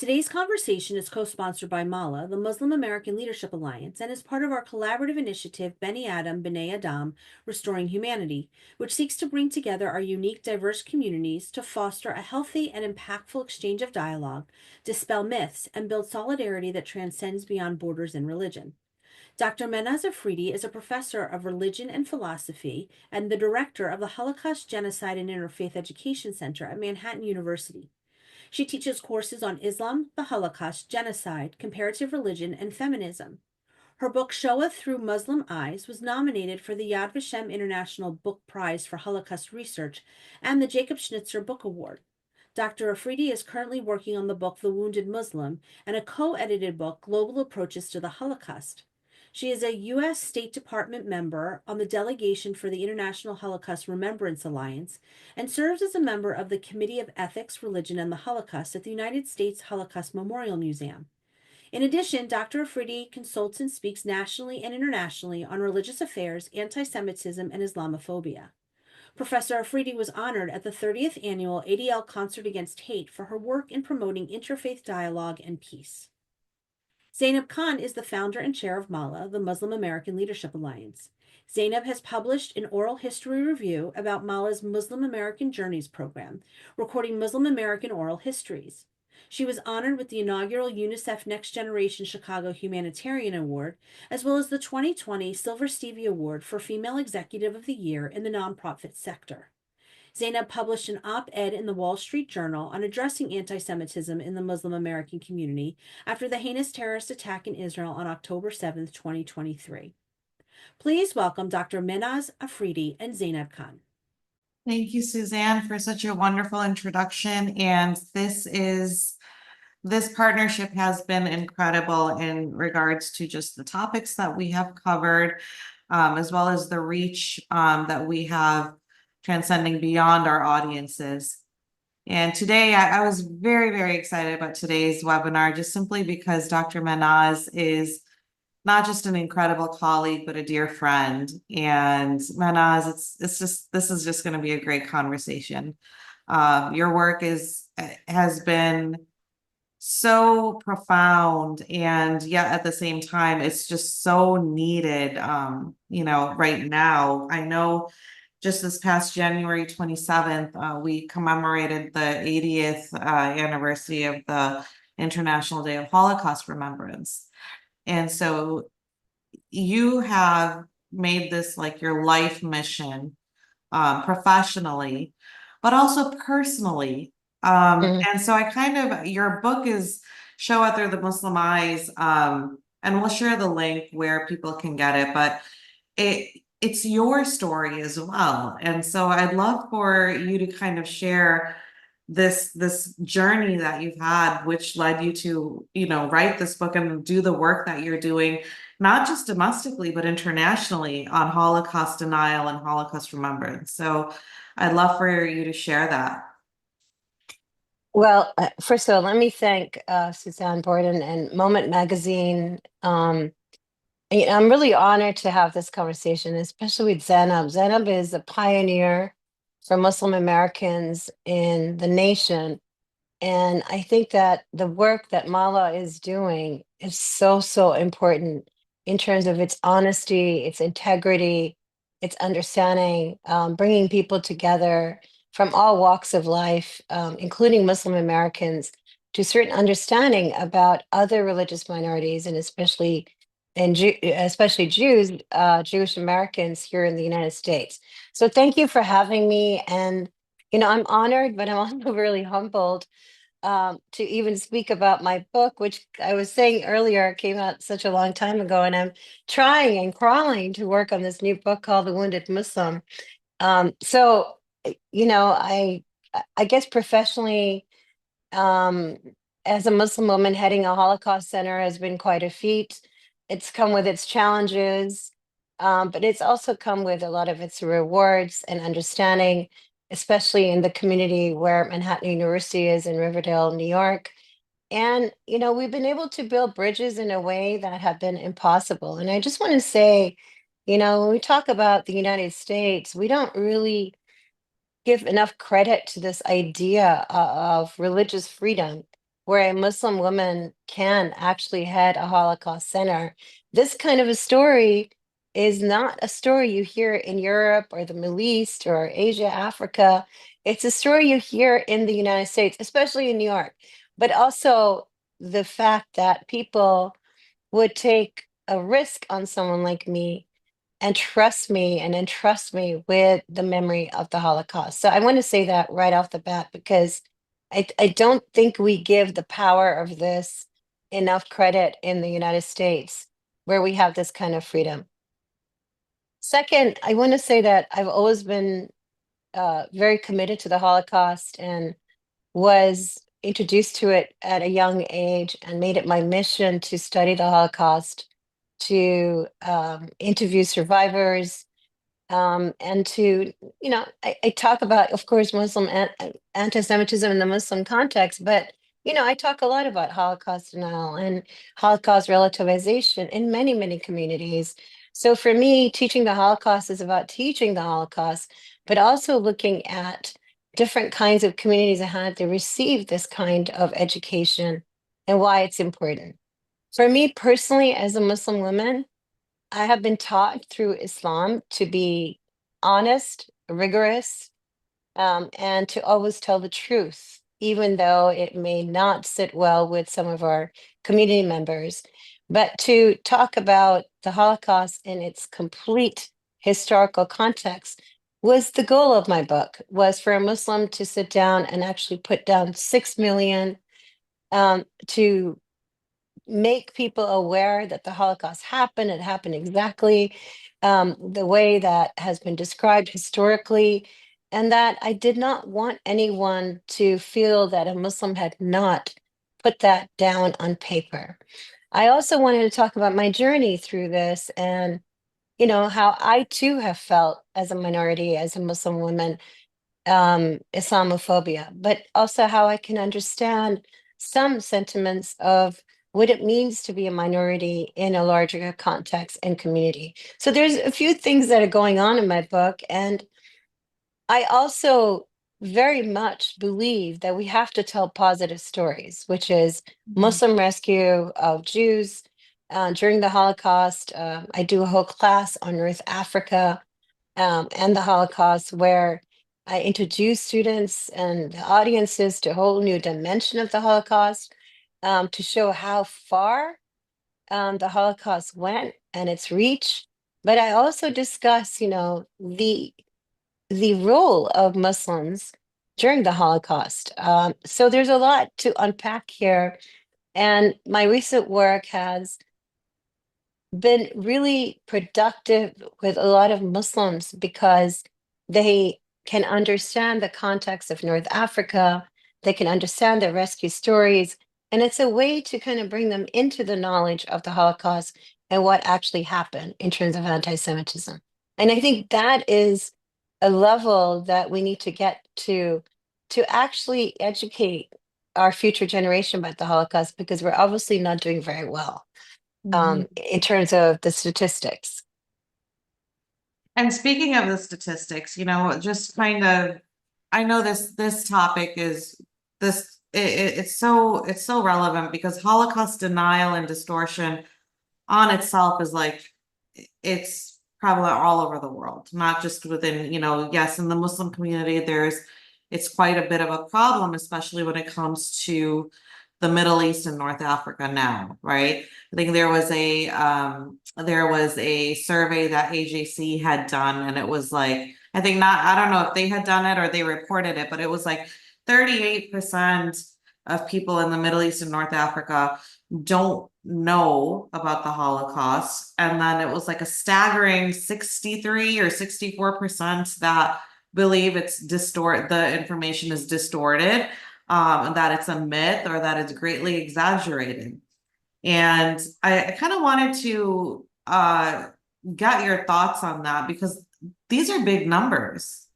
Today's conversation is co-sponsored by MALA, the Muslim American Leadership Alliance, and is part of our collaborative initiative Beni Adam B'nai Adam, Restoring Humanity, which seeks to bring together our unique, diverse communities to foster a healthy and impactful exchange of dialogue, dispel myths, and build solidarity that transcends beyond borders and religion. Dr. Mehnaz Afridi is a professor of religion and philosophy and the director of the Holocaust, Genocide and Interfaith Education Center at Manhattan University. She teaches courses on Islam, the Holocaust, genocide, comparative religion, and feminism. Her book, Shoah Through Muslim Eyes, was nominated for the Yad Vashem International Book Prize for Holocaust Research and the Jacob Schnitzer Book Award. Dr. Afridi is currently working on the book The Wounded Muslim and a co-edited book, Global Approaches to the Holocaust. She is a U.S. State Department member on the delegation for the International Holocaust Remembrance Alliance and serves as a member of the Committee of Ethics, Religion, and the Holocaust at the United States Holocaust Memorial Museum. In addition, Dr. Afridi consults and speaks nationally and internationally on religious affairs, anti-Semitism, and Islamophobia. Professor Afridi was honored at the 30th Annual ADL Concert Against Hate for her work in promoting interfaith dialogue and peace. Zainab Khan is the founder and chair of MALA, the Muslim American Leadership Alliance. Zainab has published an oral history review about MALA's Muslim American Journeys program, recording Muslim American oral histories. She was honored with the inaugural UNICEF Next Generation Chicago Humanitarian Award, as well as the 2020 Silver Stevie Award for Female Executive of the Year in the nonprofit sector. Zainab published an op-ed in the Wall Street Journal on addressing anti-Semitism in the Muslim American community after the heinous terrorist attack in Israel on October 7, 2023. Please welcome Dr. Mehnaz Afridi and Zainab Khan. Thank you, Suzanne, for such a wonderful introduction. And this partnership has been incredible in regards to just the topics that we have covered, as well as the reach that we have transcending beyond our audiences. And today I was very, very excited about today's webinar, just simply because Dr. Mehnaz is not just an incredible colleague, but a dear friend. And Mehnaz, this is just going to be a great conversation. Your work has been so profound, and yet at the same time, it's just so needed, right now. I know just this past January 27th, we commemorated the 80th anniversary of the International Day of Holocaust Remembrance. And so you have made this like your life mission, professionally, but also personally. And so your book is Shoah Through the Muslim Eyes, and we'll share the link where people can get it, but it's your story as well. And so I'd love for you to kind of share this journey that you've had, which led you to, write this book and do the work that you're doing, not just domestically, but internationally on Holocaust denial and Holocaust remembrance. So I'd love for you to share that. Well, first of all, let me thank Suzanne Borden and Moment Magazine. I'm really honored to have this conversation, especially with Zainab. Zainab is a pioneer for Muslim Americans in the nation. And I think that the work that MALA is doing is so, so important in terms of its honesty, its integrity, its understanding, bringing people together from all walks of life, including Muslim Americans, to certain understanding about other religious minorities, and especially Jews, Jewish Americans here in the United States. So thank you for having me. And, I'm honored, but I'm also really humbled to even speak about my book, which I was saying earlier came out such a long time ago. And I'm trying and crawling to work on this new book called The Wounded Muslim. So, I guess professionally, as a Muslim woman heading a Holocaust center has been quite a feat. It's come with its challenges, but it's also come with a lot of its rewards and understanding, especially in the community where Manhattan University is in Riverdale, New York. And, we've been able to build bridges in a way that have been impossible. And I just want to say, when we talk about the United States, we don't really give enough credit to this idea of religious freedom, where a Muslim woman can actually head a Holocaust center. This kind of a story is not a story you hear in Europe or the Middle East or Asia, Africa. It's a story you hear in the United States, especially in New York. But also the fact that people would take a risk on someone like me and trust me and entrust me with the memory of the Holocaust. So I want to say that right off the bat because I don't think we give the power of this enough credit in the United States where we have this kind of freedom. Second, I want to say that I've always been very committed to the Holocaust and was introduced to it at a young age and made it my mission to study the Holocaust, to interview survivors, and to, I talk about, of course, anti-Semitism in the Muslim context, but, I talk a lot about Holocaust denial and Holocaust relativization in many, many communities. So for me, teaching the Holocaust is about teaching the Holocaust, but also looking at different kinds of communities and how they receive this kind of education and why it's important. For me personally, as a Muslim woman, I have been taught through Islam to be honest, rigorous, and to always tell the truth, even though it may not sit well with some of our community members. But to talk about the Holocaust in its complete historical context was the goal of my book, was for a Muslim to sit down and actually put down 6 million, to make people aware that the Holocaust happened. It happened exactly the way that has been described historically, and that I did not want anyone to feel that a Muslim had not put that down on paper. I also wanted to talk about my journey through this and, how I too have felt as a minority, as a Muslim woman, Islamophobia, but also how I can understand some sentiments of what it means to be a minority in a larger context and community. So there's a few things that are going on in my book. And I also very much believe that we have to tell positive stories, which is Muslim rescue of Jews during the Holocaust. I do a whole class on North Africa and the Holocaust, where I introduce students and the audiences to a whole new dimension of the Holocaust, to show how far the Holocaust went and its reach. But I also discuss, the role of Muslims during the Holocaust. So there's a lot to unpack here. And my recent work has been really productive with a lot of Muslims because they can understand the context of North Africa, they can understand the rescue stories, and it's a way to kind of bring them into the knowledge of the Holocaust and what actually happened in terms of anti-Semitism. And I think that is a level that we need to get to actually educate our future generation about the Holocaust, because we're obviously not doing very well in terms of the statistics. And speaking of the statistics, just kind of, I know this topic is it's so relevant because Holocaust denial and distortion on itself is like, it's prevalent all over the world, not just within, yes, in the Muslim community, it's quite a bit of a problem, especially when it comes to the Middle East and North Africa now, right? I think there was a survey that AJC had done, and it was like, I don't know if they had done it or they reported it, but it was like 38% of people in the Middle East and North Africa don't know about the Holocaust. And then it was like a staggering 63 or 64% that believe the information is distorted, and that it's a myth or that it's greatly exaggerated. And I kind of wanted to get your thoughts on that because these are big numbers.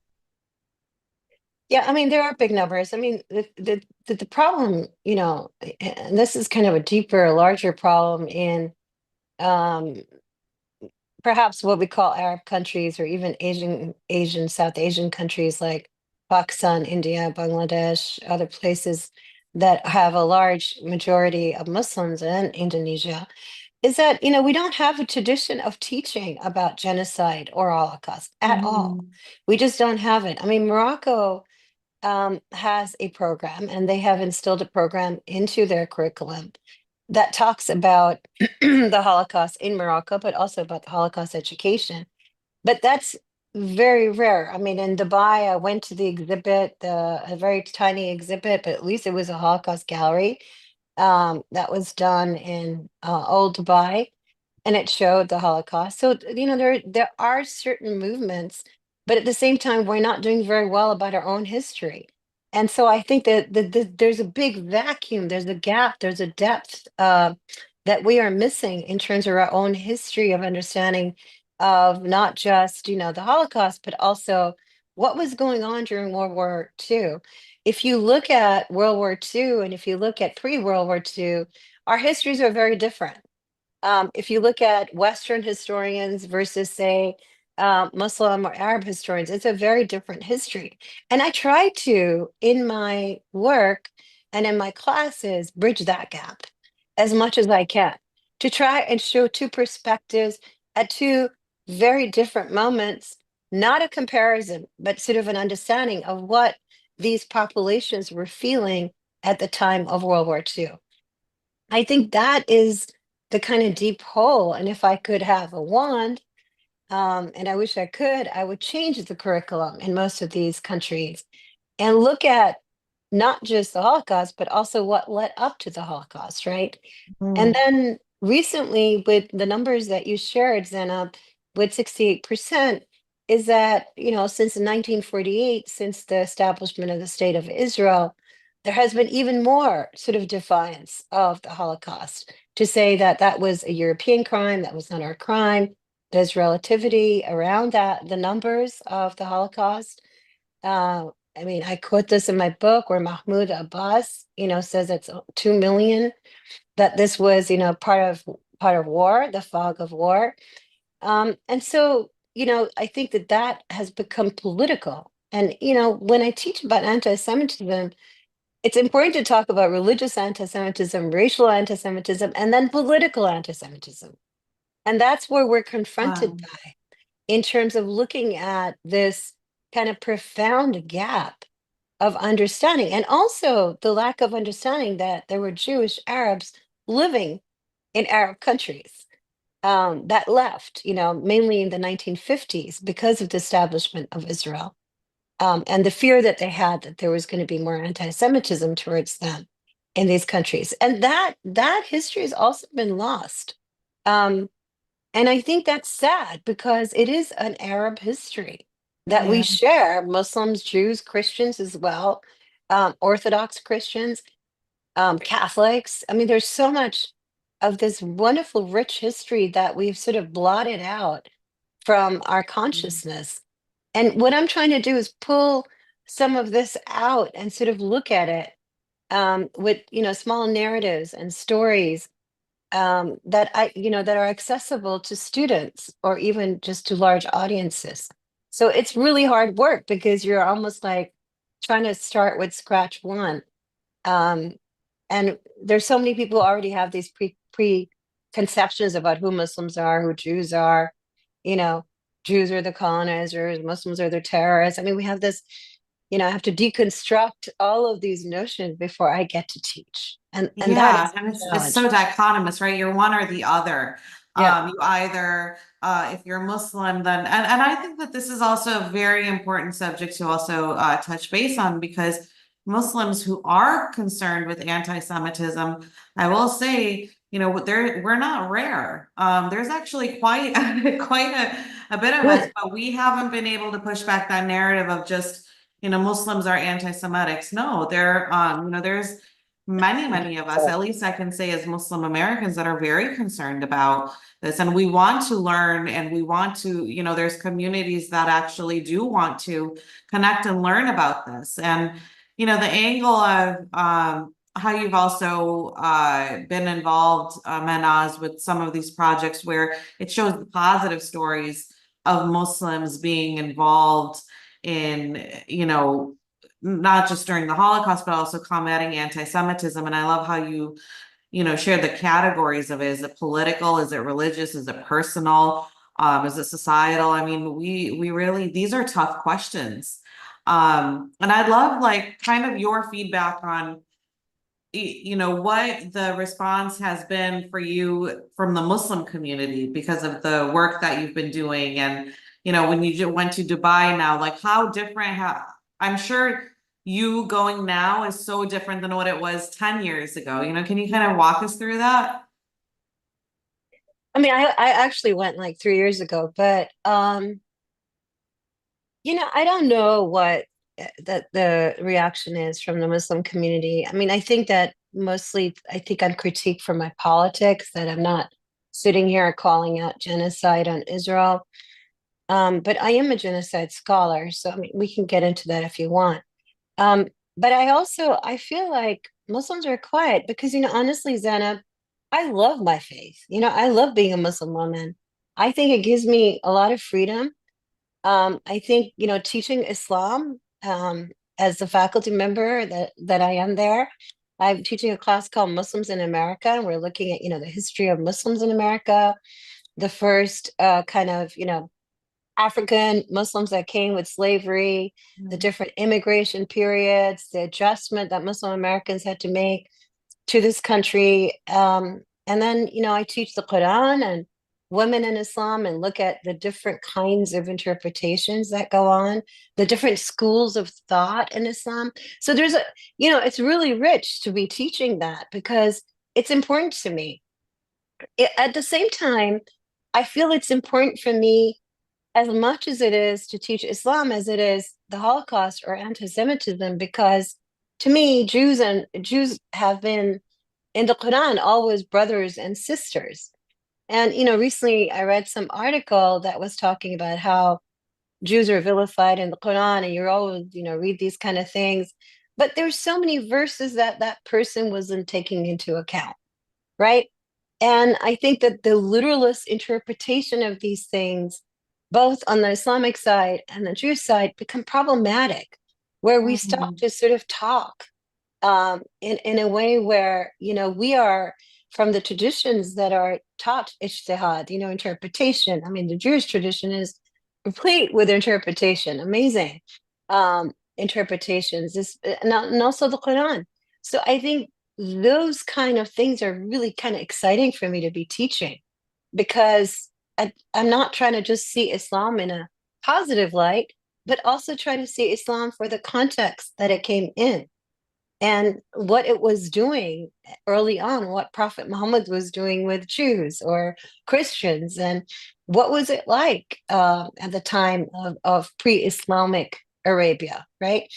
Yeah, I mean, there are big numbers. I mean, the problem, and this is kind of a deeper, larger problem in um, perhaps what we call Arab countries or even South Asian countries like Pakistan, India, Bangladesh, other places. that have a large majority of Muslims in Indonesia, is that, we don't have a tradition of teaching about genocide or Holocaust at all. Mhm. We just don't have it. I mean, Morocco has a program, and they have instilled a program into their curriculum that talks about the Holocaust in Morocco, but also about the Holocaust education. But that's very rare. I mean, in Dubai, I went to the exhibit, a very tiny exhibit, but at least it was a Holocaust gallery that was done in old Dubai, and it showed the Holocaust. So there are certain movements, but at the same time, we're not doing very well about our own history. And so I think that there's a big vacuum, there's a gap, there's a depth that we are missing in terms of our own history of understanding of not just the Holocaust, but also what was going on during World War II. If you look at World War II and if you look at pre-World War II, our histories are very different. If you look at Western historians versus, say, Muslim or Arab historians, it's a very different history. And I try to, in my work and in my classes, bridge that gap as much as I can to try and show two perspectives at two very different moments, not a comparison, but sort of an understanding of what these populations were feeling at the time of World War II. I think that is the kind of deep hole. And if I could have a wand, and I wish I could, I would change the curriculum in most of these countries and look at not just the Holocaust, but also what led up to the Holocaust, right? And Mhm. then recently, with the numbers that you shared, Zainab, with 68%, is that, since 1948, since the establishment of the State of Israel, there has been even more sort of defiance of the Holocaust to say that that was a European crime, that was not our crime. There's relativity around that, the numbers of the Holocaust. I mean, I quote this in my book where Mahmoud Abbas, says it's 2 million, that this was, part of war, the fog of war. And so, I think that that has become political. And, when I teach about anti-Semitism, it's important to talk about religious anti-Semitism, racial anti-Semitism, and then political anti-Semitism. And that's where we're confronted Wow. by in terms of looking at this kind of profound gap of understanding, and also the lack of understanding that there were Jewish Arabs living in Arab countries that left, mainly in the 1950s because of the establishment of Israel, and the fear that they had that there was going to be more anti-Semitism towards them in these countries, and that history has also been lost. Um, and I think that's sad because it is an Arab history that we Yeah. share, Muslims, Jews, Christians as well, Orthodox Christians, Catholics. I mean, there's so much of this wonderful, rich history that we've sort of blotted out from our consciousness. And what I'm trying to do is pull some of this out and sort of look at it with, small narratives and stories that are accessible to students or even just to large audiences. So it's really hard work because you're almost like trying to start with scratch one. Um, and there's so many people who already have these preconceptions about who Muslims are, who Jews are. You know, Jews are the colonizers, Muslims are the terrorists. I mean, we have this. I have to deconstruct all of these notions before I get to teach, and that Yeah, is and a it's so challenge. dichotomous, right? You're one or the other. Yeah. You either, if you're Muslim, then, and I think that this is also a very important subject to also touch base on, because Muslims who are concerned with anti-Semitism, I will say, we're not rare. There's actually quite quite a bit of us, Good. but we haven't been able to push back that narrative of just, Muslims are anti-Semitics. No, there's many of us, at least I can say as Muslim Americans, that are very concerned about this. And we want to learn, and we want to, there's communities that actually do want to connect and learn about this. And, the angle of how you've also been involved, Mehnaz, with some of these projects where it shows the positive stories of Muslims being involved in, not just during the Holocaust, but also combating anti-Semitism. And I love how you share the categories of it. Is it political? Is it religious? Is it personal? Is it societal? I mean, we really, these are tough questions. And I'd love like kind of your feedback on, what the response has been for you from the Muslim community because of the work that you've been doing. And, when you went to Dubai now, like how different, I'm sure you going now is so different than what it was 10 years ago. Can you kind of walk us through that? I mean, I actually went like 3 years ago, but I don't know what that the reaction is from the Muslim community. I mean, I think that mostly I think I'm critiqued for my politics, that I'm not sitting here calling out genocide on Israel. But I am a genocide scholar, so I mean we can get into that if you want. Um, but I feel like Muslims are quiet because, honestly, Zainab, I love my faith. I love being a Muslim woman. I think it gives me a lot of freedom. I think, teaching Islam, as a faculty member that I am there, I'm teaching a class called Muslims in America, and we're looking at, the history of Muslims in America, the first kind of, African Muslims that came with slavery, the different immigration periods, the adjustment that Muslim Americans had to make to this country. And then, I teach the Quran and women in Islam and look at the different kinds of interpretations that go on, the different schools of thought in Islam. So it's really rich to be teaching that because it's important to me. At the same time, I feel it's important for me as much as it is to teach Islam as it is the Holocaust or anti-Semitism, because to me, Jews have been in the Quran always brothers and sisters. And recently I read some article that was talking about how Jews are vilified in the Quran, and you're always, read these kind of things. But there's so many verses that person wasn't taking into account, right? And I think that the literalist interpretation of these things, both on the Islamic side and the Jewish side, become problematic, where we stop to sort of talk in a way where, we are from the traditions that are taught ijtihad, interpretation. I mean, the Jewish tradition is complete with interpretation, amazing interpretations, and also the Quran. So I think those kind of things are really kind of exciting for me to be teaching, because I'm not trying to just see Islam in a positive light, but also try to see Islam for the context that it came in and what it was doing early on, what Prophet Muhammad was doing with Jews or Christians, and what was it like at the time of pre-Islamic Arabia, right?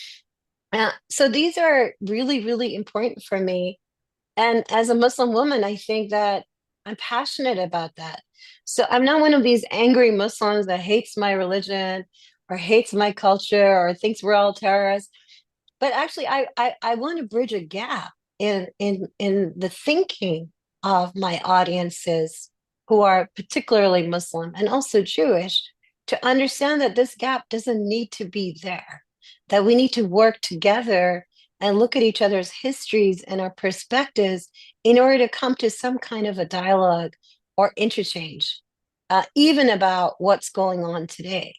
So these are really, really important for me. And as a Muslim woman, I think that I'm passionate about that. So I'm not one of these angry Muslims that hates my religion or hates my culture or thinks we're all terrorists. But actually, I want to bridge a gap in the thinking of my audiences who are particularly Muslim and also Jewish, to understand that this gap doesn't need to be there, that we need to work together and look at each other's histories and our perspectives in order to come to some kind of a dialogue or interchange, even about what's going on today,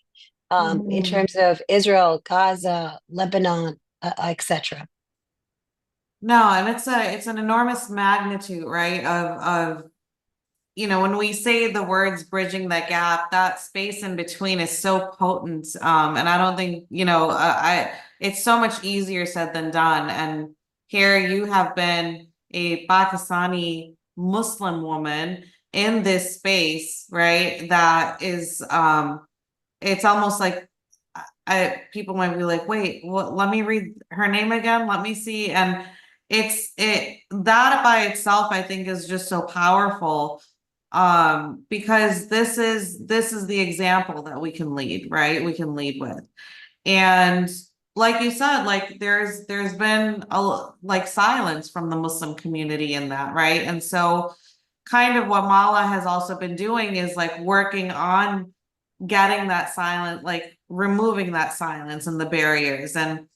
in terms of Israel, Gaza, Lebanon, etc. No, and it's an enormous magnitude, right? Of when we say the words bridging that gap, that space in between is so potent. And I don't think, it's so much easier said than done. And here you have been a Pakistani Muslim woman in this space, right? That is, it's almost like people might be like, wait, let me read her name again. Let me see. And that by itself, I think, is just so powerful. Because this is the example that we can lead, right? We can lead with. And like you said, like there's been like silence from the Muslim community in that, right? And so kind of what Mala has also been doing is like working on getting that silent, like removing that silence and the barriers. And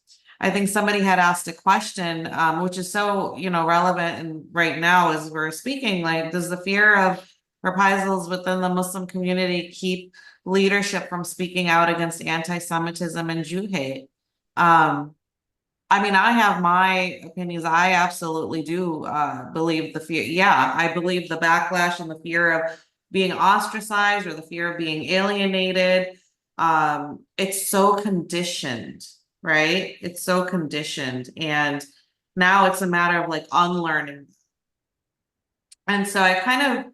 I think somebody had asked a question, which is so, relevant and right now as we're speaking, like, does the fear of reprisals within the Muslim community keep leadership from speaking out against anti-Semitism and Jew hate? I mean, I have my opinions. I absolutely do believe the fear. Yeah, I believe the backlash and the fear of being ostracized or the fear of being alienated. It's so conditioned, right? It's so conditioned. And now it's a matter of like unlearning. And so I'd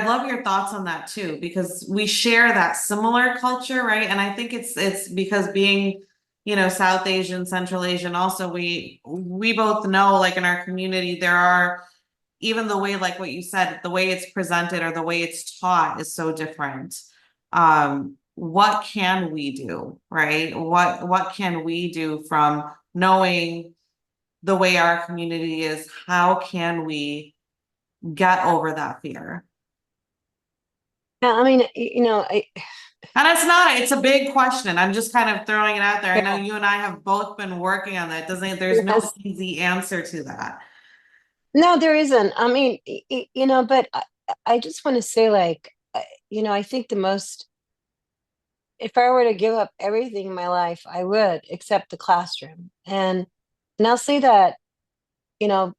love your thoughts on that too, because we share that similar culture, right? And I think it's because being, South Asian, Central Asian, also we both know, like in our community, there are, even the way, like what you said, the way it's presented or the way it's taught is so different. What can we do, right? What can we do from knowing the way our community is? How can we get over that fear? Yeah, I mean, And it's a big question. I'm just kind of throwing it out there. I know you and I have both been working on that. There's no yes. easy answer to that. No, there isn't. I mean, but I just want to say, like, I think if I were to give up everything in my life, I would, except the classroom. And I'll say that, you know,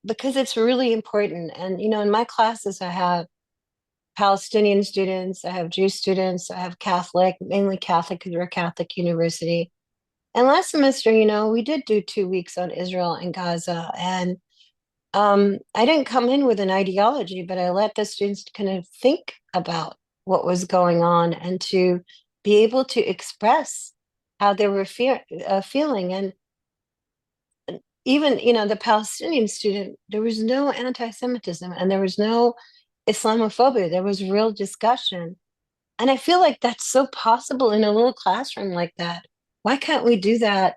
because it's really important. And, in my classes, I have Palestinian students, I have Jewish students, I have Catholic, mainly Catholic because we're a Catholic university. And last semester, we did do 2 weeks on Israel and Gaza. And I didn't come in with an ideology, but I let the students kind of think about what was going on and to be able to express how they were feeling. And even, the Palestinian student, there was no anti-Semitism and there was no Islamophobia. There was real discussion. And I feel like that's so possible in a little classroom like that. Why can't we do that,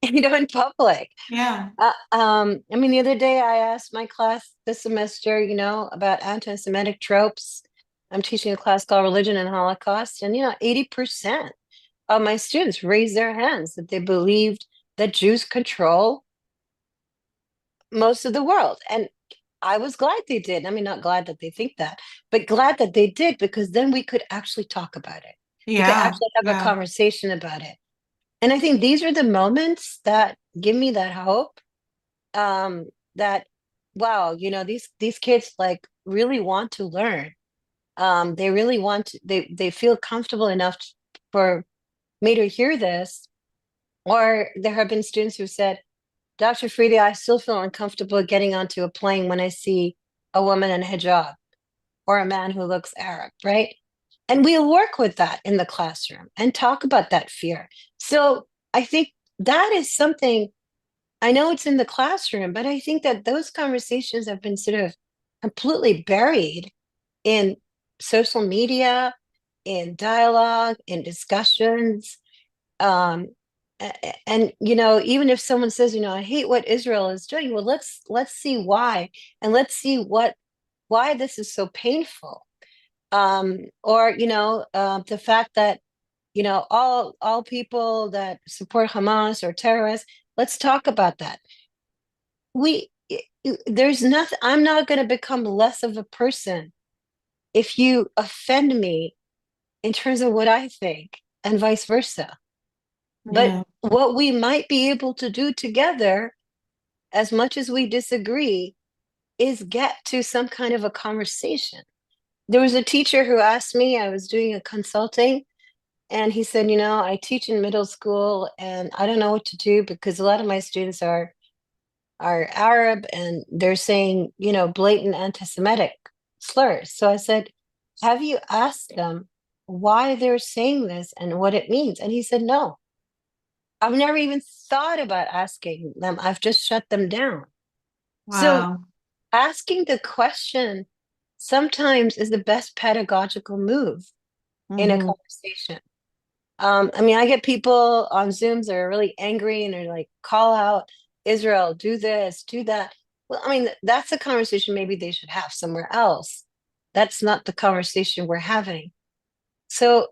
in public? Yeah. I mean, the other day I asked my class this semester, about anti-Semitic tropes. I'm teaching a class called Religion and Holocaust, and 80% of my students raised their hands that they believed that Jews control most of the world. And I was glad they did. I mean, not glad that they think that, but glad that they did, because then we could actually talk about it. We could Yeah. actually have a conversation about it. And I think these are the moments that give me that hope, that, wow, these kids like really want to learn. They really want to, they feel comfortable enough for me to hear this. Or there have been students who said, Dr. Afridi, I still feel uncomfortable getting onto a plane when I see a woman in a hijab or a man who looks Arab, right? And we'll work with that in the classroom and talk about that fear. So I think that is something, I know it's in the classroom, but I think that those conversations have been sort of completely buried in social media, in dialogue, in discussions. And even if someone says, I hate what Israel is doing, well, let's see why, and let's see why this is so painful. Or the fact that all people that support Hamas or terrorists, let's talk about that. There's nothing, I'm not going to become less of a person if you offend me in terms of what I think, and vice versa. But what we might be able to do together, as much as we disagree, is get to some kind of a conversation. There was a teacher who asked me, I was doing a consulting, and he said, I teach in middle school and I don't know what to do because a lot of my students are Arab and they're saying, blatant anti-Semitic slurs. So I said, have you asked them why they're saying this and what it means? And he said, no. I've never even thought about asking them. I've just shut them down. Wow. So asking the question sometimes is the best pedagogical move in a conversation. I mean, I get people on Zooms that are really angry and they're like, call out Israel, do this, do that. Well, I mean, that's a conversation maybe they should have somewhere else. That's not the conversation we're having. So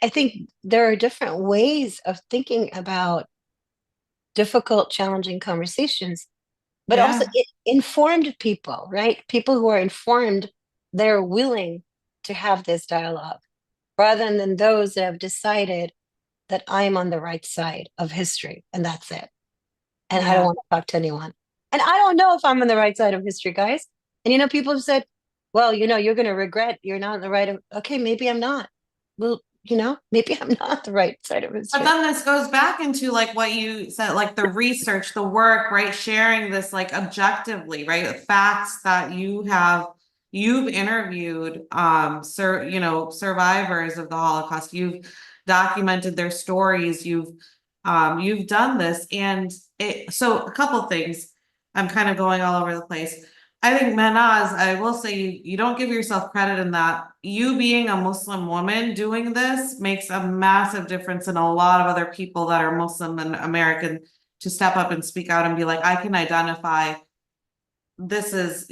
I think there are different ways of thinking about difficult, challenging conversations, but also Yeah. informed people, right? People who are informed, they're willing to have this dialogue rather than those that have decided that I'm on the right side of history and that's it. And I don't Yeah. want to talk to anyone. And I don't know if I'm on the right side of history, guys. And people have said, well, you're going to regret you're not on the right of, okay, maybe I'm not. Well, maybe I'm not the right side of But history. then this goes back into like what you said, like the research, the work, right? Sharing this like objectively, right? Facts that you've interviewed, survivors of the Holocaust. You've documented their stories. You've done this, and so a couple things. I'm kind of going all over the place. I think Mehnaz, I will say you don't give yourself credit in that. You being a Muslim woman doing this makes a massive difference in a lot of other people that are Muslim and American to step up and speak out and be like, I can identify this is,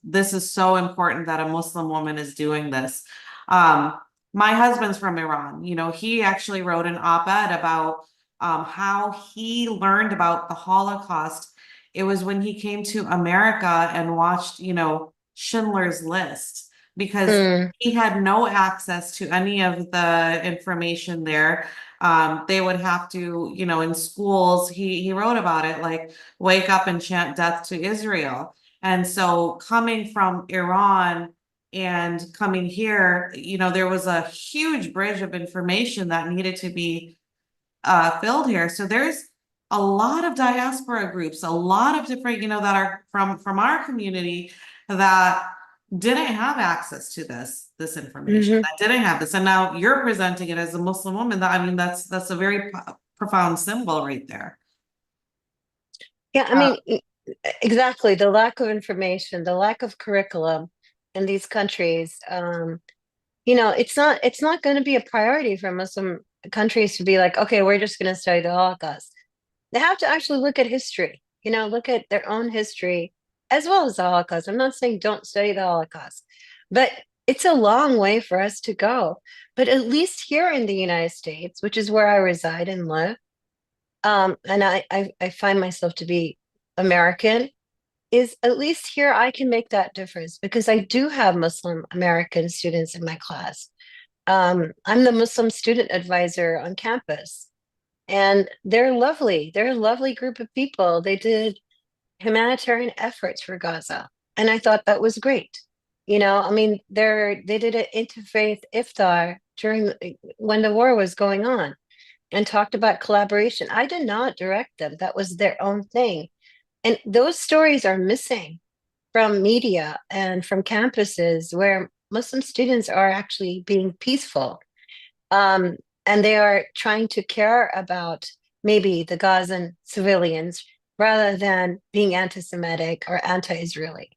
this is so important that a Muslim woman is doing this. My husband's from Iran. He actually wrote an op-ed about how he learned about the Holocaust. It was when he came to America and watched, Schindler's List, because Mm, he had no access to any of the information there. They would have to, in schools, he wrote about it, like wake up and chant death to Israel. And so coming from Iran and coming here, there was a huge bridge of information that needed to be filled here. So there's a lot of diaspora groups, a lot of different, that are from our community that didn't have access to this information, mhm. that didn't have this. And now you're presenting it as a Muslim woman. That's a very profound symbol right there. Yeah, I Uh, mean, exactly. The lack of information, the lack of curriculum in these countries, it's not going to be a priority for Muslim countries to be like, okay, we're just going to study the Holocaust. They have to actually look at history, look at their own history as well as the Holocaust. I'm not saying don't study the Holocaust, but it's a long way for us to go. But at least here in the United States, which is where I reside and live, and I find myself to be American, is at least here I can make that difference because I do have Muslim American students in my class. I'm the Muslim student advisor on campus, and they're lovely. They're a lovely group of people. They did humanitarian efforts for Gaza, and I thought that was great. I mean, they did an interfaith iftar during when the war was going on and talked about collaboration. I did not direct them. That was their own thing. And those stories are missing from media and from campuses where Muslim students are actually being peaceful. Um, and they are trying to care about maybe the Gazan civilians rather than being anti Semitic or anti Israeli.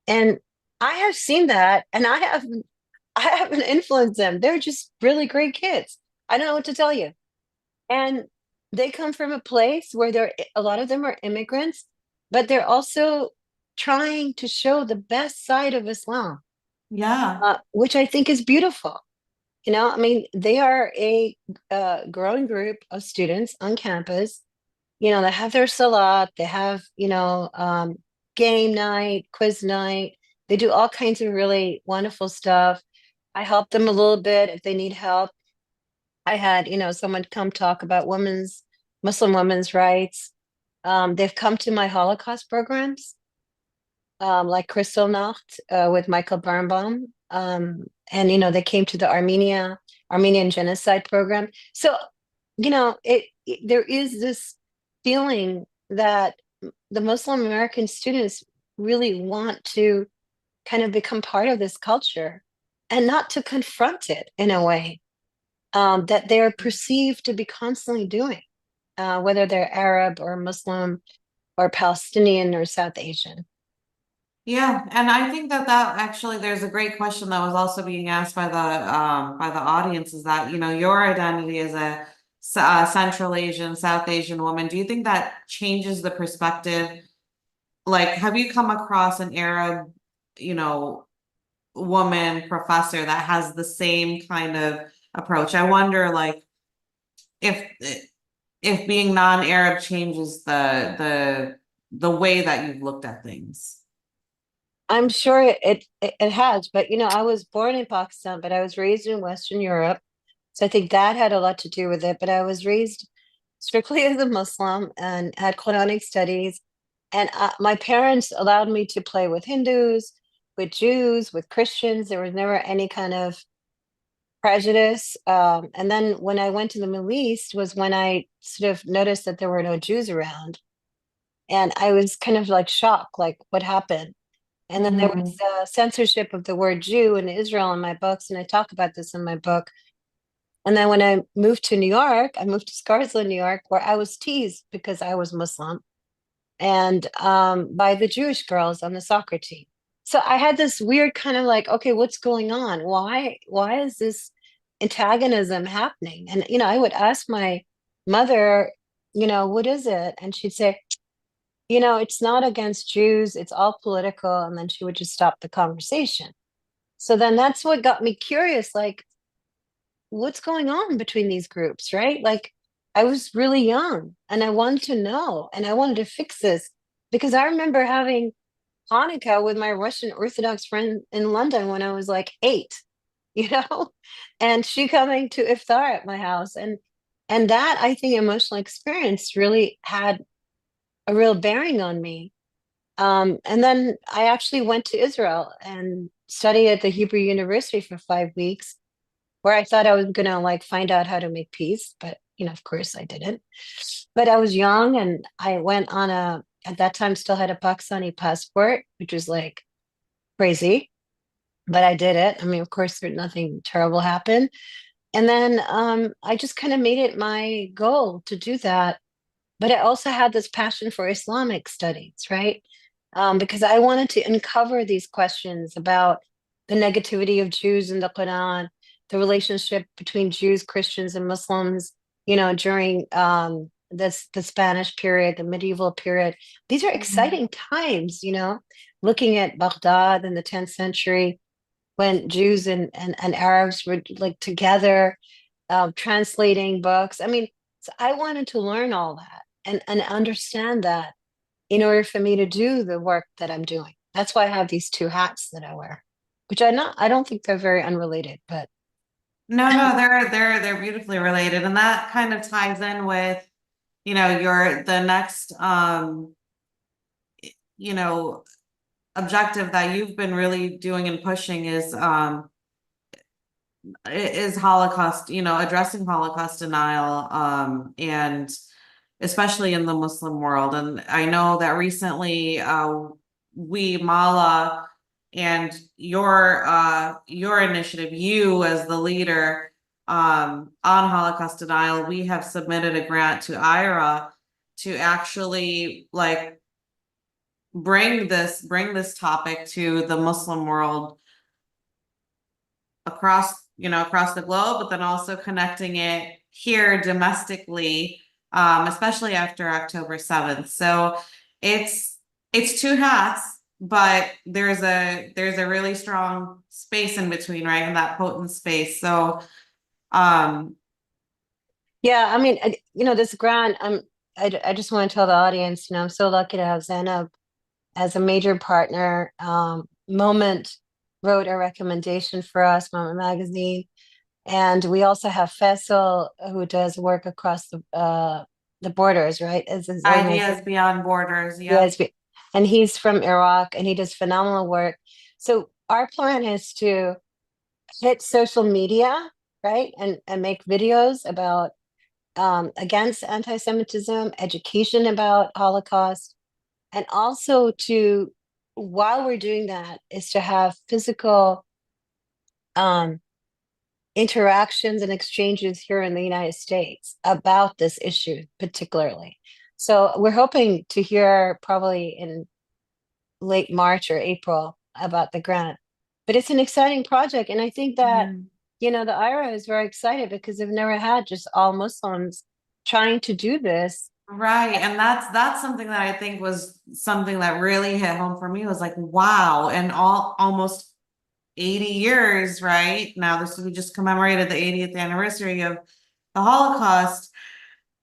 And I have seen that and I haven't influenced them. They're just really great kids. I don't know what to tell you. And they come from a place where a lot of them are immigrants, but they're also trying to show the best side of Islam, yeah. which I think is beautiful. I mean, they are a growing group of students on campus, that have their salat, they have, game night, quiz night. They do all kinds of really wonderful stuff. I help them a little bit if they need help. I had, someone come talk about Muslim women's rights. They've come to my Holocaust programs, like Crystal Nacht with Michael Birnbaum. And, they came to the Armenian genocide program. So, there is this feeling that the Muslim American students really want to kind of become part of this culture and not to confront it in a way that they're perceived to be constantly doing, whether they're Arab or Muslim or Palestinian or South Asian. Yeah, and I think that actually there's a great question that was also being asked by the audience is that, your identity as a Central Asian, South Asian woman, do you think that changes the perspective? Like, have you come across an Arab, woman professor that has the same kind of approach. I wonder, like, if being non-Arab changes the way that you've looked at things. I'm sure it has, but I was born in Pakistan, but I was raised in Western Europe. So I think that had a lot to do with it. But I was raised strictly as a Muslim and had Quranic studies. And my parents allowed me to play with Hindus, with Jews, with Christians. There was never any kind of prejudice. And then when I went to the Middle East was when I sort of noticed that there were no Jews around. And I was kind of like shocked, like what happened? And then there was censorship of the word Jew in Israel in my books, and I talk about this in my book. And then when I moved to New York, I moved to Scarsdale, New York, where I was teased because I was Muslim and by the Jewish girls on the soccer team. So I had this weird kind of like, okay, what's going on? Why is this antagonism happening? And I would ask my mother, what is it? And she'd say, it's not against Jews, it's all political. And then she would just stop the conversation. So then that's what got me curious, like, what's going on between these groups, right? Like, I was really young and I wanted to know and I wanted to fix this because I remember having Hanukkah with my Russian Orthodox friend in London when I was like 8, you know, and she coming to iftar at my house. And that, I think, emotional experience really had a real bearing on me. And then I actually went to Israel and studied at the Hebrew University for 5 weeks, where I thought I was gonna like find out how to make peace, but of course I didn't. But I was young and I went on at that time still had a Pakistani passport, which was like crazy, but I did it. I mean, of course, nothing terrible happened. And then I just kind of made it my goal to do that. But I also had this passion for Islamic studies, right? Because I wanted to uncover these questions about the negativity of Jews in the Quran, the relationship between Jews, Christians, and Muslims, during the Spanish period, the medieval period. These are exciting times, looking at Baghdad in the 10th century when Jews and Arabs were like together, translating books. I mean, so I wanted to learn all that and understand that in order for me to do the work that I'm doing. That's why I have these two hats that I wear, which I don't think they're very unrelated, but No, they're beautifully related, and that kind of ties in with, the next you know, objective that you've been really doing and pushing is Holocaust, addressing Holocaust denial, and especially in the Muslim world. And I know that recently, we, Mala, and your initiative, you as the leader, on Holocaust denial, we have submitted a grant to IRA to actually like bring this topic to the Muslim world across the globe, but then also connecting it here domestically, especially after October 7th. So it's two hats, but there's a really strong space in between, right? In that potent space. So yeah, I mean, this grant, I just want to tell the audience, I'm so lucky to have Zainab as a major partner. Moment wrote a recommendation for us, Moment Magazine. And we also have Faisal, who does work across the borders, right? As his Ideas Beyond Borders, yes, and he's from Iraq, and he does phenomenal work. So our plan is to hit social media, right, and make videos about against anti-Semitism, education about Holocaust, and also to, while we're doing that, is to have physical interactions and exchanges here in the United States about this issue particularly. So we're hoping to hear probably in late March or April about the grant. But it's an exciting project. And I think that, the IRA is very excited because they've never had just all Muslims trying to do this. Right. And that's something that I think was something that really hit home for me, was like, wow. And almost 80 years, right? Now we just commemorated the 80th anniversary of the Holocaust.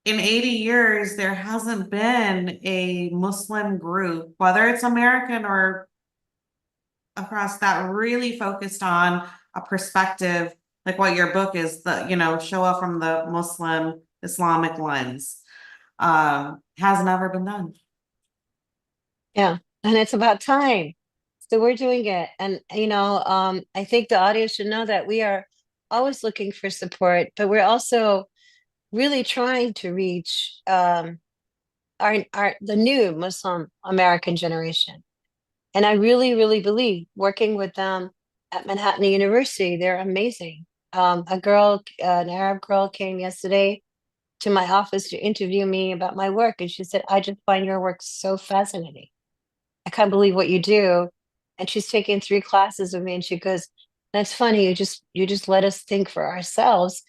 In 80 years, there hasn't been a Muslim group, whether it's American or across, that really focused on a perspective like what your book is, the, Shoah from the Muslim Islamic lens. Has never been done. Yeah, and it's about time. So we're doing it. And, I think the audience should know that we are always looking for support, but we're also really trying to reach the new Muslim American generation. And I really, really believe working with them at Manhattan University, they're amazing. An Arab girl came yesterday to my office to interview me about my work. And she said, I just find your work so fascinating. I can't believe what you do. And she's taken 3 classes with me, and she goes, that's funny, you just let us think for ourselves.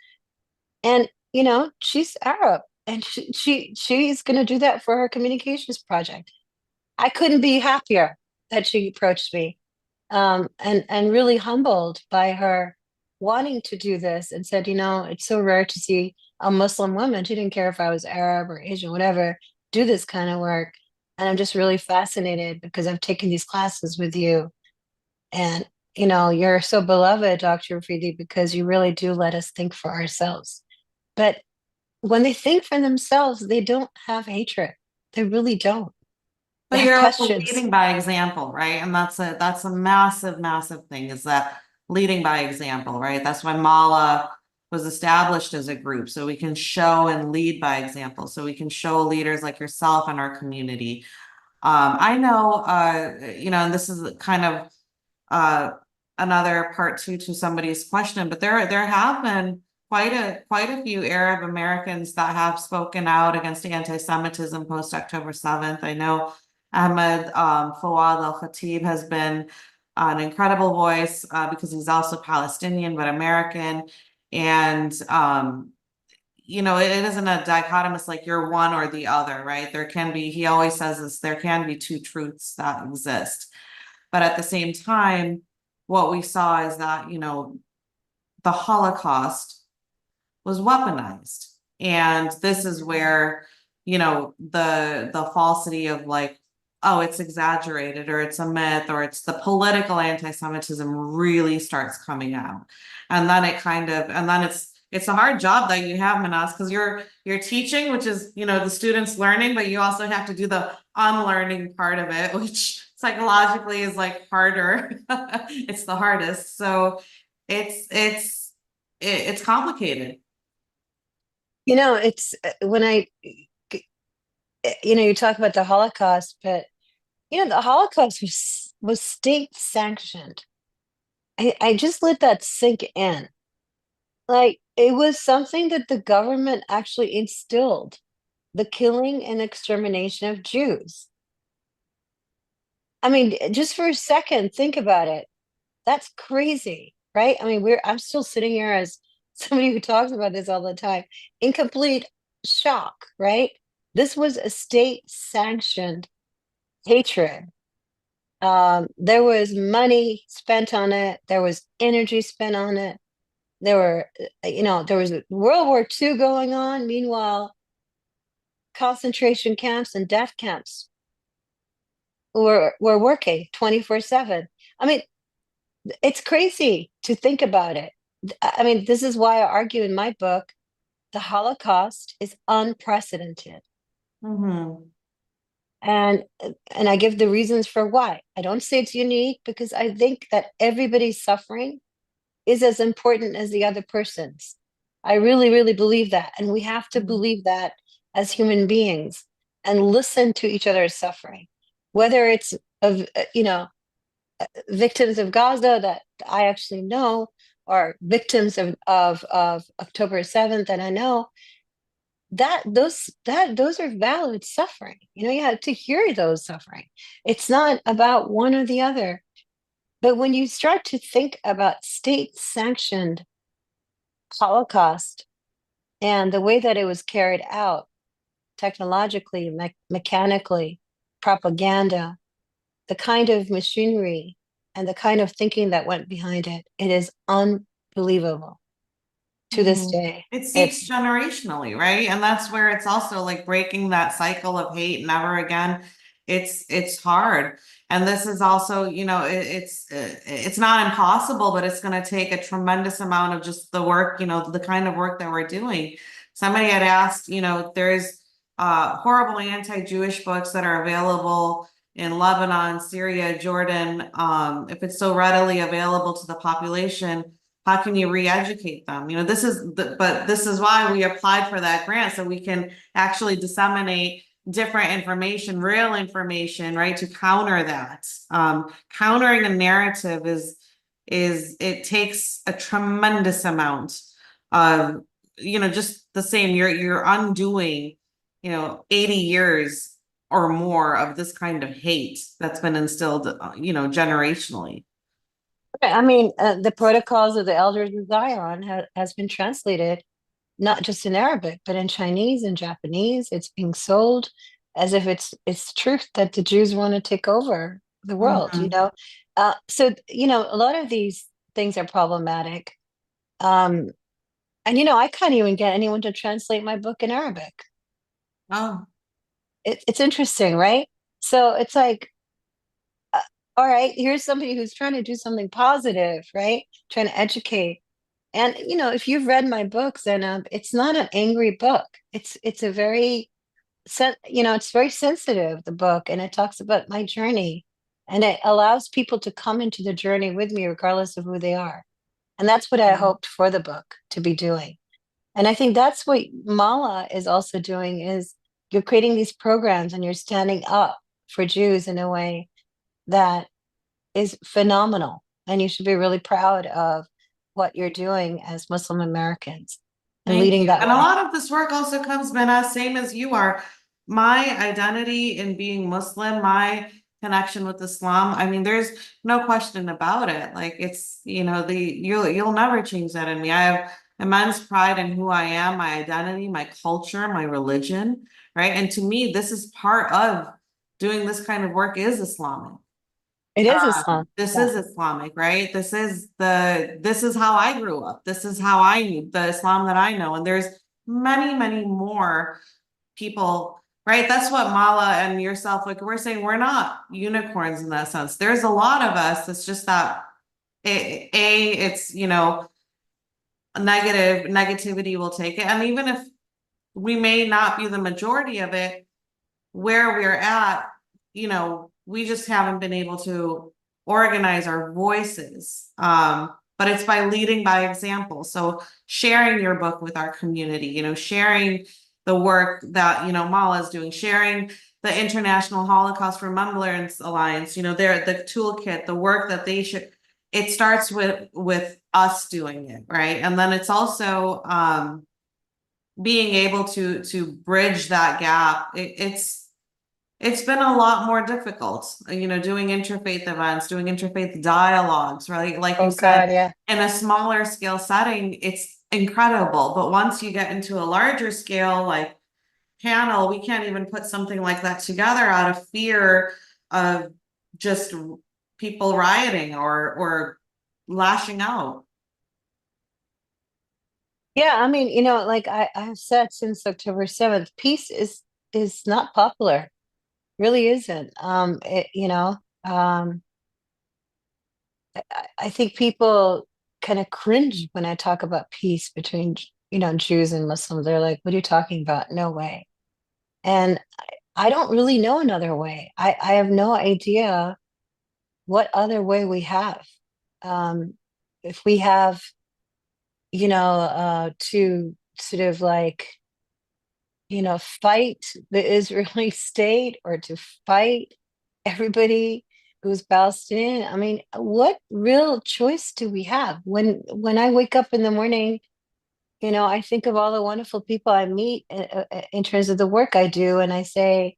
And she's Arab, and she's gonna do that for her communications project. I couldn't be happier that she approached me, and really humbled by her wanting to do this, and said, it's so rare to see a Muslim woman. She didn't care if I was Arab or Asian, whatever, do this kind of work. And I'm just really fascinated because I've taken these classes with you. And, you're so beloved, Dr. Afridi, because you really do let us think for ourselves. But when they think for themselves, they don't have hatred. They really don't. They But have you're also questions. leading by example, right? And that's a massive, massive thing, is that leading by example, right? That's why Mala was established as a group, so we can show and lead by example, so we can show leaders like yourself in our community. I know, and this is kind of another part to somebody's question, but there have been quite a few Arab Americans that have spoken out against anti-Semitism post October 7th. I know Ahmed Fawad Al-Khatib has been an incredible voice because he's also Palestinian but American, and it isn't a dichotomous like you're one or the other, right? There can be, he always says this, there can be 2 truths that exist. But at the same time, what we saw is that, the Holocaust was weaponized. And this is where, the falsity of like, oh, it's exaggerated, or it's a myth, or it's the political anti-Semitism really starts coming out. And then it's a hard job that you have, Mehnaz, because you're teaching, which is, the students learning, but you also have to do the unlearning part of it, which psychologically is like harder. It's the hardest. So it's complicated. It's when you talk about the Holocaust, but the Holocaust was state sanctioned. I just let that sink in. Like, it was something that the government actually instilled, the killing and extermination of Jews. I mean, just for a second, think about it. That's crazy, right? I mean, I'm still sitting here as somebody who talks about this all the time, in complete shock, right? This was a state-sanctioned hatred. There was money spent on it. There was energy spent on it. There was World War II going on. Meanwhile, concentration camps and death camps were working 24/7. I mean, it's crazy to think about it. I mean, this is why I argue in my book, the Holocaust is unprecedented. Mm-hmm. And I give the reasons for why. I don't say it's unique, because I think that everybody's suffering is as important as the other person's. I really, really believe that. And we have to believe that as human beings, and listen to each other's suffering, whether it's victims of Gaza that I actually know, or victims of October 7th that I know, those are valid suffering. You have to hear those suffering. It's not about one or the other. But when you start to think about state-sanctioned Holocaust and the way that it was carried out, technologically, mechanically, propaganda, the kind of machinery and the kind of thinking that went behind it, it is unbelievable to this day. It seeps generationally, right? And that's where it's also like breaking that cycle of hate never again. It's hard. And this is also, it's not impossible, but it's going to take a tremendous amount of just the work, the kind of work that we're doing. Somebody had asked, there's horrible anti-Jewish books that are available in Lebanon, Syria, Jordan. If it's so readily available to the population, how can you re-educate them? This is why we applied for that grant, so we can actually disseminate different information, real information, right, to counter that. Countering a narrative is it takes a tremendous amount of, just the same, you're undoing, 80 years or more of this kind of hate that's been instilled, generationally. I mean, the Protocols of the Elders of Zion has been translated not just in Arabic, but in Chinese and Japanese. It's being sold as if it's truth that the Jews want to take over the world, So, a lot of these things are problematic. And, I can't even get anyone to translate my book in Arabic. Oh, It's interesting, right? So it's like, all right, here's somebody who's trying to do something positive, right? Trying to educate. And if you've read my books, and it's not an angry book. It's a very, it's very sensitive, the book, and it talks about my journey, and it allows people to come into the journey with me, regardless of who they are. And that's what I hoped for the book to be doing. And I think that's what Mala is also doing, is you're creating these programs and you're standing up for Jews in a way that is phenomenal. And you should be really proud of what you're doing as Muslim Americans and thank leading you. that And way. a lot of this work also comes, Mehnaz, same as you are. My identity in being Muslim, my connection with Islam, I mean, there's no question about it. Like, it's, you'll never change that in me. I have immense pride in who I am, my identity, my culture, my religion, right? And to me, this is part of doing this kind of work is Islamic. It is Islam. This Yeah. is Islamic, right? This is how I grew up. This is how I knew the Islam that I know. And there's many, many more people, right? That's what Mala and yourself, like we're saying, we're not unicorns in that sense. There's a lot of us. It's just that it's, negativity will take it. And even if we may not be the majority of it, where we're at, we just haven't been able to organize our voices. But it's by leading by example. So sharing your book with our community, sharing the work that, Mala is doing, sharing the International Holocaust Remembrance Alliance, the toolkit, the work that they should, it starts with us doing it, right? And then it's also being able to bridge that gap. It's been a lot more difficult, doing interfaith events, doing interfaith dialogues, right? Like you said, God, yeah. in a smaller scale setting, it's incredible. But once you get into a larger scale, like panel, we can't even put something like that together out of fear of just people rioting or lashing out. Yeah, I mean, like I've said since October 7th, peace is not popular. Really isn't. I think people kind of cringe when I talk about peace between, Jews and Muslims. They're like, what are you talking about? No way. And I don't really know another way. I have no idea what other way we have. If we have, to sort of like, fight the Israeli state, or to fight everybody who's Palestinian. I mean, what real choice do we have? When I wake up in the morning, I think of all the wonderful people I meet in terms of the work I do, and I say,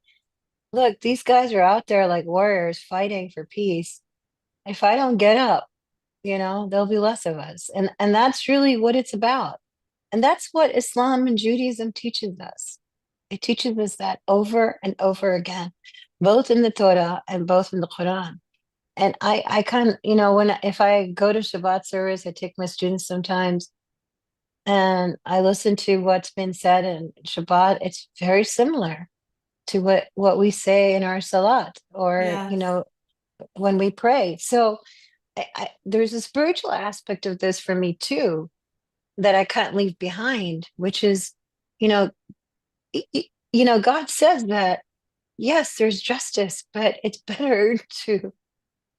look, these guys are out there like warriors fighting for peace. If I don't get up, there'll be less of us. And that's really what it's about. And that's what Islam and Judaism teaches us. It teaches us that over and over again, both in the Torah and both in the Quran. And I kind of, if I go to Shabbat service, I take my students sometimes and I listen to what's been said in Shabbat. It's very similar to what we say in our Salat or, Yes. when we pray. So there's a spiritual aspect of this for me too that I can't leave behind, which is, you know, God says that yes, there's justice, but it's better to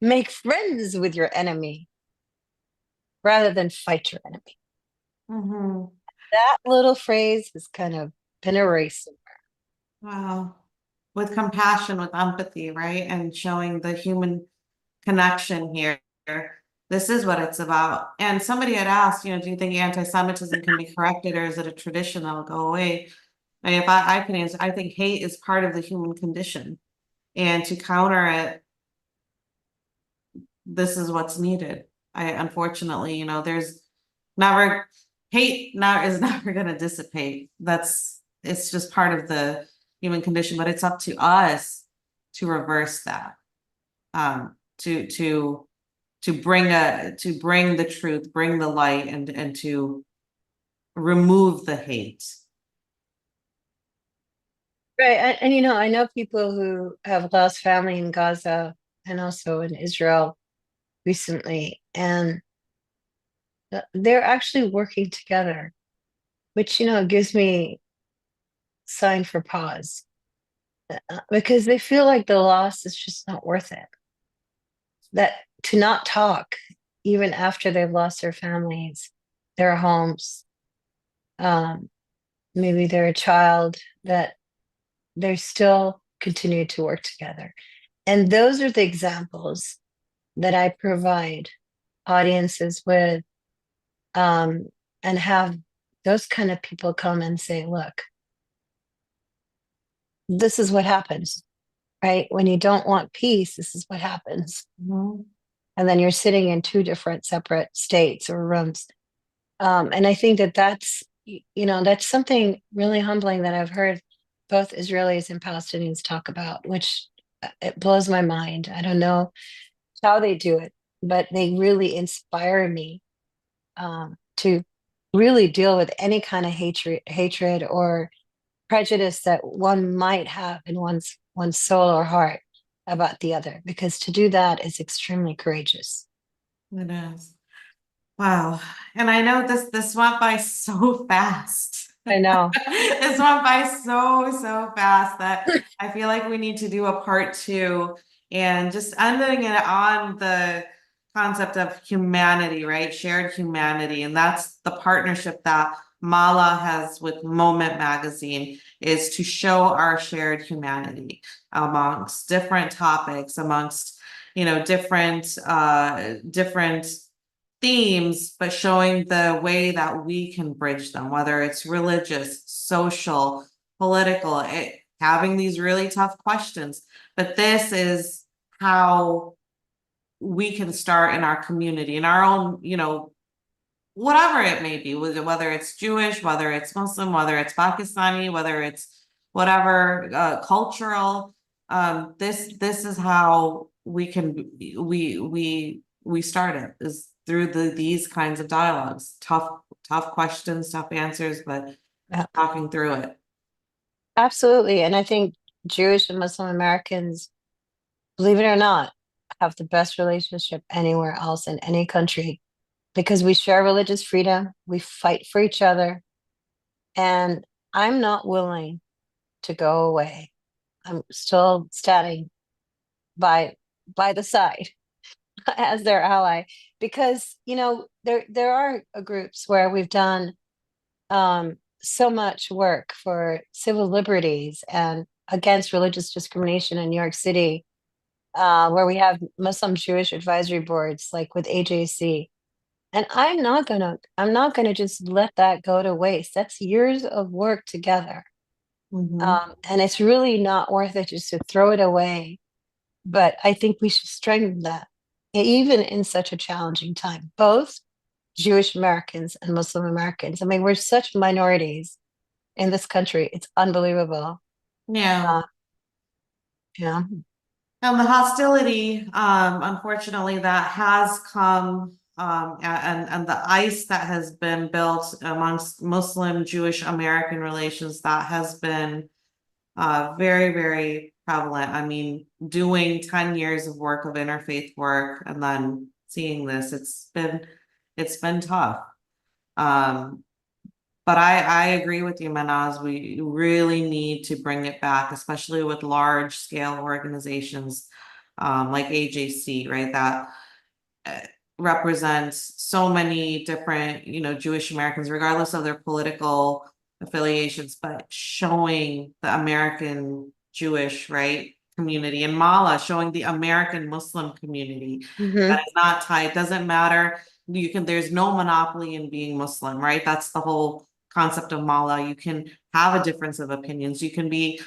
make friends with your enemy rather than fight your enemy. Hmm. That little phrase has kind of been erased. Wow. With compassion, with empathy, right? And showing the human connection here. This is what it's about. And somebody had asked, do you think anti-Semitism can be corrected, or is it a tradition that'll go away? And if I can answer, I think hate is part of the human condition. And to counter it, this is what's needed. Unfortunately, there's never hate now is never gonna dissipate. It's just part of the human condition, but it's up to us to reverse that. To bring the truth, bring the light, and to remove the hate. Right. And I know people who have lost family in Gaza and also in Israel recently, and they're actually working together, which, gives me sign for pause because they feel like the loss is just not worth it. That to not talk, even after they've lost their families, their homes, maybe they're a child, that they're still continue to work together. And those are the examples that I provide audiences with, and have those kind of people come and say, look, this is what happens, right? When you don't want peace, this is what happens. Mhm. And then you're sitting in two different separate states or rooms. And I think that's something really humbling that I've heard both Israelis and Palestinians talk about, which it blows my mind. I don't know how they do it, but they really inspire me, to really deal with any kind of hatred or prejudice that one might have in one's soul or heart about the other, because to do that is extremely courageous. It is. Wow. And I know this went by so fast. I know. This went by so fast that I feel like we need to do a part two, and just ending it on the concept of humanity, right? Shared humanity. And that's the partnership that Mala has with Moment Magazine, is to show our shared humanity amongst different topics, amongst, different themes, but showing the way that we can bridge them, whether it's religious, social, political, having these really tough questions. But this is how we can start in our community, in our own, whatever it may be, whether it's Jewish, whether it's Muslim, whether it's Pakistani, whether it's whatever, cultural. This is how we can we start it, is through these kinds of dialogues, tough questions, tough answers, but Yeah, talking through it. absolutely. And I think Jewish and Muslim Americans, believe it or not, have the best relationship anywhere else in any country because we share religious freedom, we fight for each other, and I'm not willing to go away. I'm still standing by the side as their ally because there are groups where we've done so much work for civil liberties and against religious discrimination in New York City, where we have Muslim Jewish advisory boards like with AJC. And I'm not gonna just let that go to waste. That's years of work together. Mhm. And it's really not worth it just to throw it away. But I think we should strengthen that, even in such a challenging time, both Jewish Americans and Muslim Americans. I mean, we're such minorities in this country. It's unbelievable. Yeah. Uh, yeah. And the hostility, unfortunately, that has come, and the ice that has been built amongst Muslim Jewish American relations, that has been very, very prevalent. I mean, doing 10 years of work of interfaith work and then seeing this, it's been tough. But I agree with you, Mehnaz. We really need to bring it back, especially with large scale organizations like AJC, right? That uh, represents so many different, Jewish Americans, regardless of their political affiliations, but showing the American Jewish, right, community, and Mala showing the American Muslim community Hmm. that is not tied. Doesn't matter. There's no monopoly in being Muslim, right? That's the whole concept of Mala. You can have a difference of opinions. You can be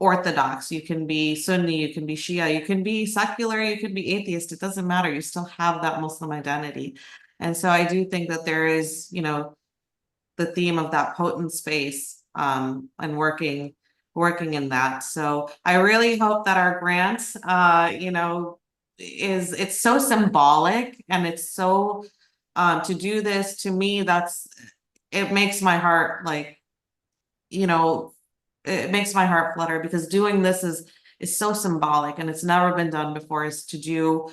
Orthodox, you can be Sunni, you can be Shia, you can be secular, you can be atheist. It doesn't matter. You still have that Muslim identity. And so I do think that there is, the theme of that potent space, and working in that. So I really hope that our grant, it's so symbolic, and it's so, to do this, to me, it makes my heart, like, you know, it makes my heart flutter, because doing this is so symbolic, and it's never been done before, is to do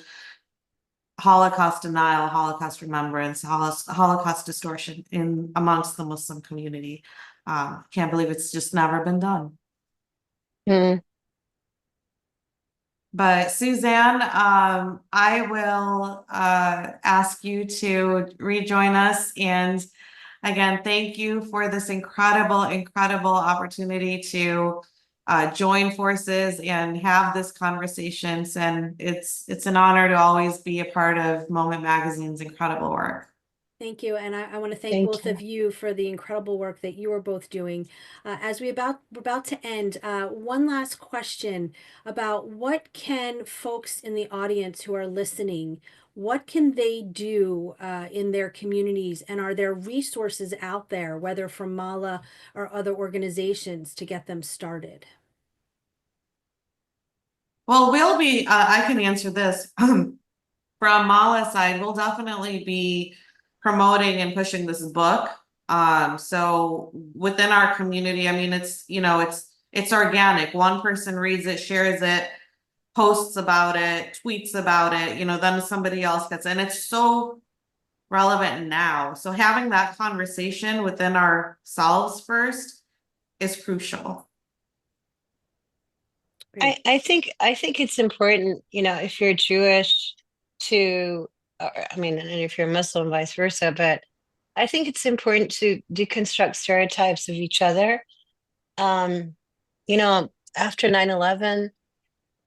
Holocaust denial, Holocaust remembrance, Holocaust distortion in amongst the Muslim community. Can't believe it's just never been done. Mm. But Suzanne, I will ask you to rejoin us. And again, thank you for this incredible, incredible opportunity to join forces and have this conversation. And it's an honor to always be a part of Moment Magazine's incredible work. Thank you, and I want to thank Thank both you. of you for the incredible work that you are both doing. As we're about to end, one last question about what can folks in the audience who are listening, what can they do in their communities, and are there resources out there, whether from Mala or other organizations, to get them started? Well, I can answer this. From Mala's side, we'll definitely be promoting and pushing this book. So within our community, I mean, it's organic. One person reads it, shares it, posts about it, tweets about it, then somebody else gets it. And it's so relevant now. So having that conversation within ourselves first is crucial. Great. I think it's important, if you're Jewish to, I mean, and if you're Muslim, vice versa, but I think it's important to deconstruct stereotypes of each other. Um, After 9/11,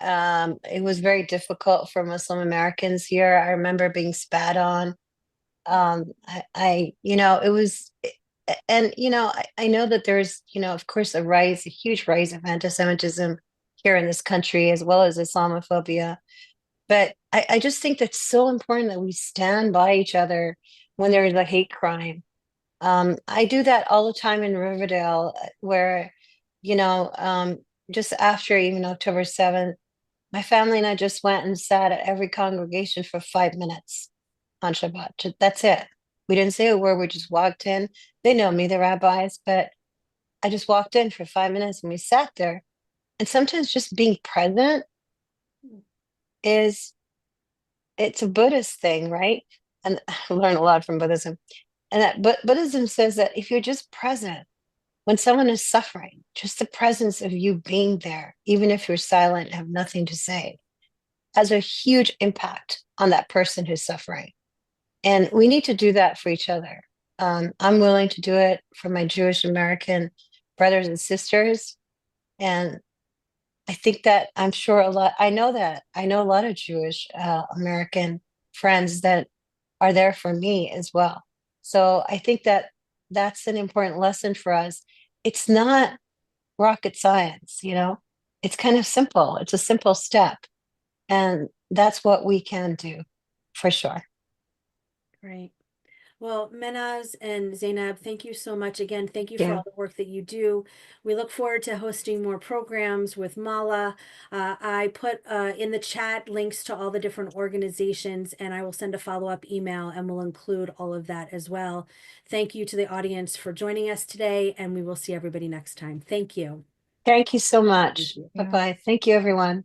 it was very difficult for Muslim Americans here. I remember being spat on. It was, and I know that there's, of course, a huge rise of anti-Semitism here in this country, as well as Islamophobia. But I just think that's so important that we stand by each other when there's a hate crime. I do that all the time in Riverdale, where, you know, um, just after even October 7th, my family and I just went and sat at every congregation for 5 minutes on Shabbat. That's it. We didn't say a word. We just walked in. They know me, the rabbis, but I just walked in for 5 minutes and we sat there. And sometimes just being present is it's a Buddhist thing, right? And I learn a lot from Buddhism. And that but Buddhism says that if you're just present when someone is suffering, just the presence of you being there, even if you're silent and have nothing to say, has a huge impact on that person who's suffering. And we need to do that for each other. I'm willing to do it for my Jewish American brothers and sisters. And I think that I know a lot of Jewish American friends that are there for me as well. So I think that that's an important lesson for us. It's not rocket science, it's kind of simple. It's a simple step. And that's what we can do for sure. Great. Well, Mehnaz and Zainab, thank you so much. Again, thank you for Yeah. all the work that you do. We look forward to hosting more programs with Mala. I put in the chat links to all the different organizations, and I will send a follow-up email and we'll include all of that as well. Thank you to the audience for joining us today, and we will see everybody next time. Thank you. Thank you so Thank much. you. Bye-bye. Thank you, everyone.